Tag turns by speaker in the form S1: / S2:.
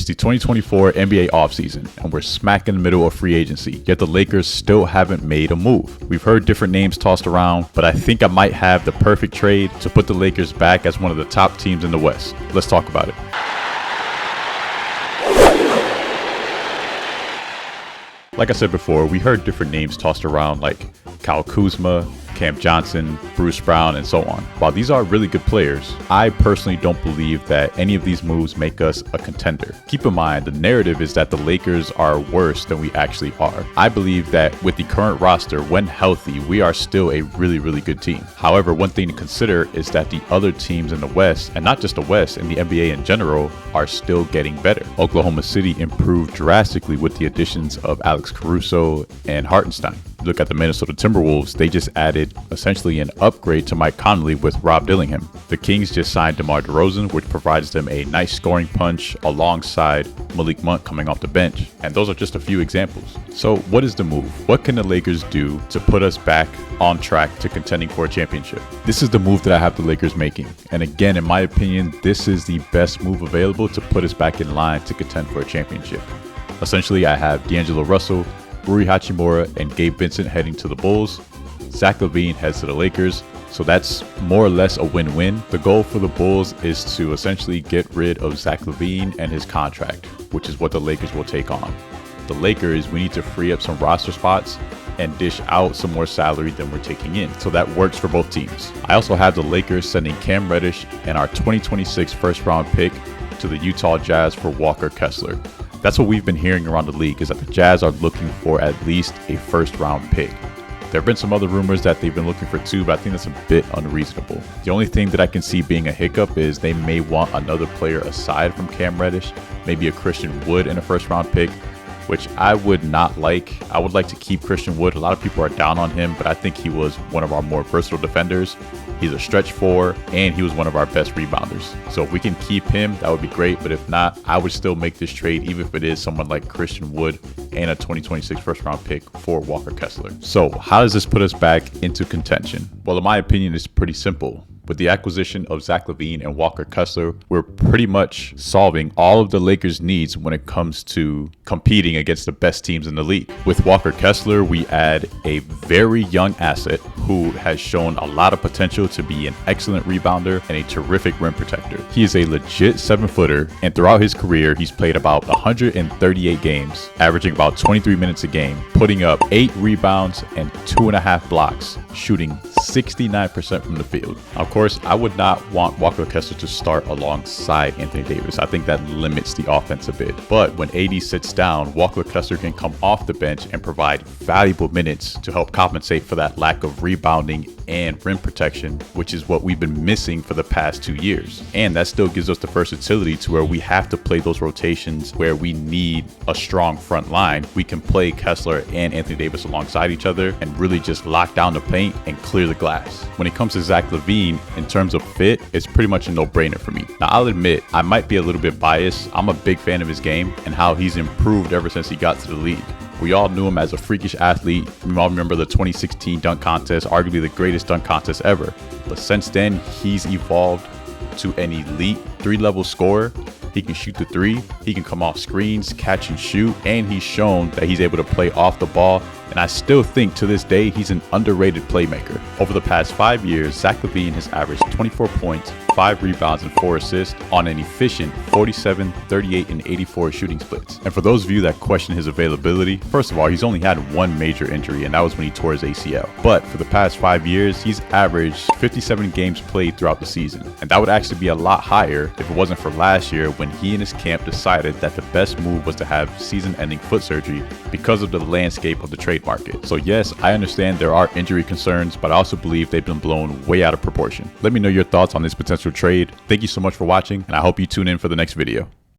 S1: It's the 2024 NBA offseason, and we're smack in the middle of free agency, yet the Lakers still haven't made a move. We've heard different names tossed around, but I think I might have the perfect trade to put the Lakers back as one of the top teams in the West. Let's talk about it. Like I said before, we heard different names tossed around like Kyle Kuzma, Cam Johnson, Bruce Brown, and so on. While these are really good players, I personally don't believe that any of these moves make us a contender. Keep in mind, the narrative is that the Lakers are worse than we actually are. I believe that with the current roster, when healthy, we are still a really good team. However, one thing to consider is that the other teams in the West, and not just the West, in the NBA in general, are still getting better. Oklahoma City improved drastically with the additions of Alex Caruso and Hartenstein. Look at the Minnesota Timberwolves, they just added essentially an upgrade to Mike Conley with Rob Dillingham. The Kings just signed DeMar DeRozan, which provides them a nice scoring punch alongside Malik Monk coming off the bench. And those are just a few examples. So what is the move? What can the Lakers do to put us back on track to contending for a championship? This is the move that I have the Lakers making. And again, in my opinion, this is the best move available to put us back in line to contend for a championship. Essentially, I have D'Angelo Russell, Rui Hachimura, and Gabe Vincent heading to the Bulls. Zach Lavine heads to the Lakers, so that's more or less a win-win. The goal for the Bulls is to essentially get rid of Zach Lavine and his contract, which is what the Lakers will take on. The Lakers, we need to free up some roster spots and dish out some more salary than we're taking in, so that works for both teams. I also have the Lakers sending Cam Reddish and our 2026 first-round pick to the Utah Jazz for Walker Kessler. That's what we've been hearing around the league, is that the Jazz are looking for at least a first-round pick. There have been some other rumors that they've been looking for two, but I think that's a bit unreasonable. The only thing that I can see being a hiccup is they may want another player aside from Cam Reddish, maybe a Christian Wood in a first-round pick, which I would not like. I would like to keep Christian Wood. A lot of people are down on him, but I think he was one of our more versatile defenders. He's a stretch four, and he was one of our best rebounders. So if we can keep him, that would be great. But if not, I would still make this trade, even if it is someone like Christian Wood and a 2026 first-round pick for Walker Kessler. So how does this put us back into contention? Well, in my opinion, it's pretty simple. With the acquisition of Zach Lavine and Walker Kessler, we're pretty much solving all of the Lakers' needs when it comes to competing against the best teams in the league. With Walker Kessler, we add a very young asset who has shown a lot of potential to be an excellent rebounder and a terrific rim protector. He is a legit 7-footer, and throughout his career, he's played about 138 games, averaging about 23 minutes a game, putting up 8 rebounds and 2.5 blocks, shooting 69% from the field. Of course, I would not want Walker Kessler to start alongside Anthony Davis. I think that limits the offense a bit. But when AD sits down, Walker Kessler can come off the bench and provide valuable minutes to help compensate for that lack of rebounding and rim protection, which is what we've been missing for the past 2 years. And that still gives us the versatility to where we have to play those rotations where we need a strong front line. We can play Kessler and Anthony Davis alongside each other and really just lock down the paint and clear the glass. When it comes to Zach Lavine, in terms of fit, it's pretty much a no-brainer for me. Now, I'll admit, I might be a little bit biased. I'm a big fan of his game and how he's improved ever since he got to the league. We all knew him as a freakish athlete. We all remember the 2016 dunk contest, arguably the greatest dunk contest ever. But since then, he's evolved to an elite 3-level scorer. He can shoot the 3, he can come off screens, catch and shoot, and he's shown that he's able to play off the ball. And I still think to this day, he's an underrated playmaker. Over the past 5 years, Zach Lavine has averaged 24 points, 5 rebounds, and 4 assists on an efficient 47, 38, and 84 shooting splits. And for those of you that question his availability, first of all, he's only had one major injury, and that was when he tore his ACL. But for the past 5 years, he's averaged 57 games played throughout the season. And that would actually be a lot higher if it wasn't for last year when he and his camp decided that the best move was to have season-ending foot surgery because of the landscape of the trade market. So yes, I understand there are injury concerns, but I also believe they've been blown way out of proportion. Let me know your thoughts on this potential trade. Thank you so much for watching, and I hope you tune in for the next video.